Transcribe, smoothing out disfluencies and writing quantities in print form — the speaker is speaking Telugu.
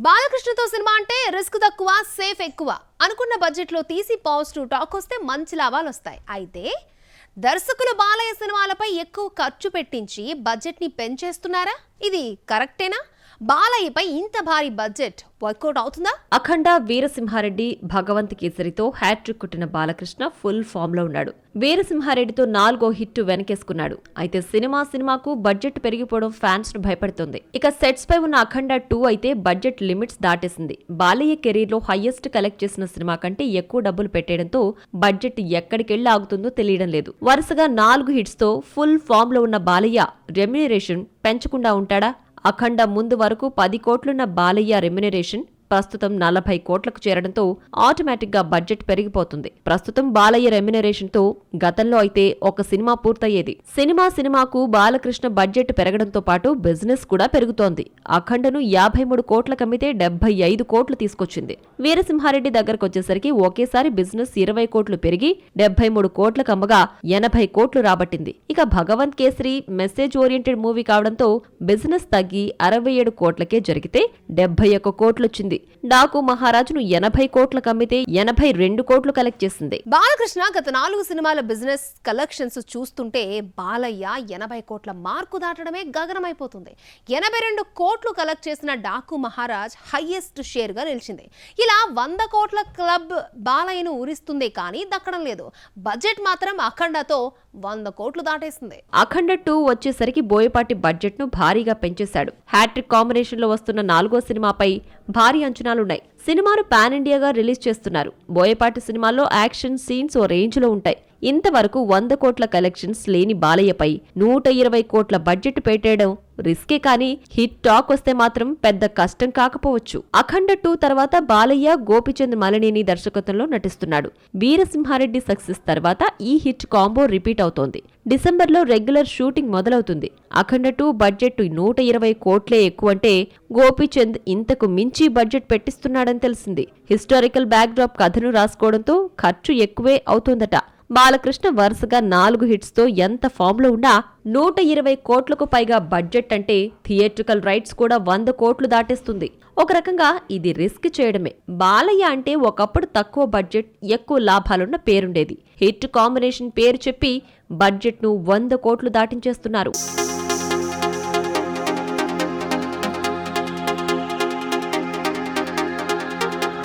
బాలకృష్ణతో సినిమా అంటే రిస్క్ తక్కువ, సేఫ్ ఎక్కువ అనుకున్న బడ్జెట్లో తీసి పాజిటివ్ టాక్ వస్తే మంచి లాభాలు వస్తాయి. అయితే దర్శకులు బాలయ్య సినిమాలపై ఎక్కువ ఖర్చు పెట్టించి బడ్జెట్ని పెంచేస్తున్నారా? ఇది కరెక్టేనా? బాలయ్యపై ఇంత భారీ బడ్జెట్ వర్కౌట్ అవుతుందా? అఖండ, వీరసింహారెడ్డి, భగవంత్ కేసరితో హ్యాట్రిక్ కొట్టిన బాలకృష్ణ ఫుల్ ఫామ్ లో ఉన్నాడు. వీరసింహారెడ్డితో 4వ హిట్ వెనకేసుకున్నాడు. అయితే సినిమాకు బడ్జెట్ పెరిగిపోవడం ఫ్యాన్స్ ను భయపడుతోంది. ఇక సెట్స్ పై ఉన్న అఖండ 2 అయితే బడ్జెట్ లిమిట్స్ దాటేసింది. బాలయ్య కెరీర్ లో హైయెస్ట్ కలెక్ట్ చేసిన సినిమా కంటే ఎక్కువ డబ్బులు పెట్టేయడంతో బడ్జెట్ ఎక్కడికెళ్లి ఆగుతుందో తెలియడం లేదు. వరుసగా 4 హిట్స్ తో ఫుల్ ఫామ్ లో ఉన్న బాలయ్య రెమ్యునరేషన్ పెంచకుండా ఉంటాడా? అఖండ ముందు వరకు 10 కోట్లున్న బాలయ్య రెమ్యునరేషన్ ప్రస్తుతం 40 కోట్లకు చేరడంతో ఆటోమేటిక్ గా బడ్జెట్ పెరిగిపోతుంది. ప్రస్తుతం బాలయ్య రెమ్యునరేషన్ తో గతంలో అయితే ఒక సినిమా పూర్తయ్యేది. సినిమాకు బాలకృష్ణ బడ్జెట్ పెరగడంతో పాటు బిజినెస్ కూడా పెరుగుతోంది. అఖండను 53 కోట్ల కమ్మితే 75 కోట్లు తీసుకొచ్చింది. వీరసింహారెడ్డి దగ్గరకు వచ్చేసరికి ఒకేసారి బిజినెస్ 20 కోట్లు పెరిగి 73 కోట్లకు అమ్మగా 80 కోట్లు రాబట్టింది. ఇక Bhagavanth Kesari message oriented movie కావడంతో బిజినెస్ తగ్గి 67 కోట్లకే జరిగితే 71 కోట్లొచ్చింది. డాకు మహారాజును 80 కోట్లకు అమ్మితే 82 కోట్లు కలెక్ట్ చేసింది. బాలకృష్ణ గత 4 సినిమాల బిజినెస్ కలెక్షన్స్ చూస్తుంటే బాలయ్య 80 కోట్ల మార్కు దాటడమే గగనమైపోతుంది. 82 కోట్లు కలెక్ట్ చేసిన డాకు మహారాజ్ హైయెస్ట్ షేర్ గా నిలిచింది. ఇలా 100 కోట్ల క్లబ్ బాలయ్యను ఊరిస్తుందే కానీ దక్కడం లేదు. బడ్జెట్ మాత్రం అఖండతో 100 కోట్లు దాటేసింది. అఖండ 2 వచ్చేసరికి బోయపాటి బడ్జెట్ ను భారీగా పెంచేశాడు. హ్యాట్రిక్ కాంబినేషన్ లో వస్తున్న 4వ సినిమాపై భారీ అంచనాలున్నాయి. సినిమాను పాన్ ఇండియాగా రిలీజ్ చేస్తున్నారు. బోయపాటి సినిమాల్లో యాక్షన్ సీన్స్ ఓ రేంజ్ లో ఉంటాయి. ఇంతవరకు 100 కోట్ల కలెక్షన్స్ లేని బాలయ్యపై 120 కోట్ల బడ్జెట్ పెట్టేయడం రిస్కే కానీ హిట్ టాక్ వస్తే మాత్రం పెద్ద కష్టం కాకపోవచ్చు. అఖండ 2 తర్వాత బాలయ్య గోపిచంద్ మలినేని దర్శకత్వంలో నటిస్తున్నాడు. వీరసింహారెడ్డి సక్సెస్ తర్వాత ఈ హిట్ కాంబో రిపీట్ అవుతోంది. డిసెంబర్లో రెగ్యులర్ షూటింగ్ మొదలవుతుంది. అఖండ 2 బడ్జెట్ 120 కోట్లే ఎక్కువంటే గోపిచంద్ ఇంతకు మించి బడ్జెట్ పెట్టిస్తున్నాడని తెలిసింది. హిస్టారికల్ బ్యాక్ డ్రాప్ కథను రాసుకోవడంతో ఖర్చు ఎక్కువే అవుతోందట. బాలకృష్ణ వరుసగా 4 హిట్స్ తో ఎంత ఫామ్ లో ఉన్నా 120 కోట్లకు పైగా బడ్జెట్ అంటే థియేట్రికల్ రైట్స్ కూడా 100 కోట్లు దాటేస్తుంది. ఒక రకంగా ఇది రిస్క్ చేయడమే. బాలయ్య అంటే ఒకప్పుడు తక్కువ బడ్జెట్ ఎక్కువ లాభాలున్న పేరుండేది. హిట్ కాంబినేషన్ పేరు చెప్పి బడ్జెట్ ను 100 కోట్లు దాటించేస్తున్నారు.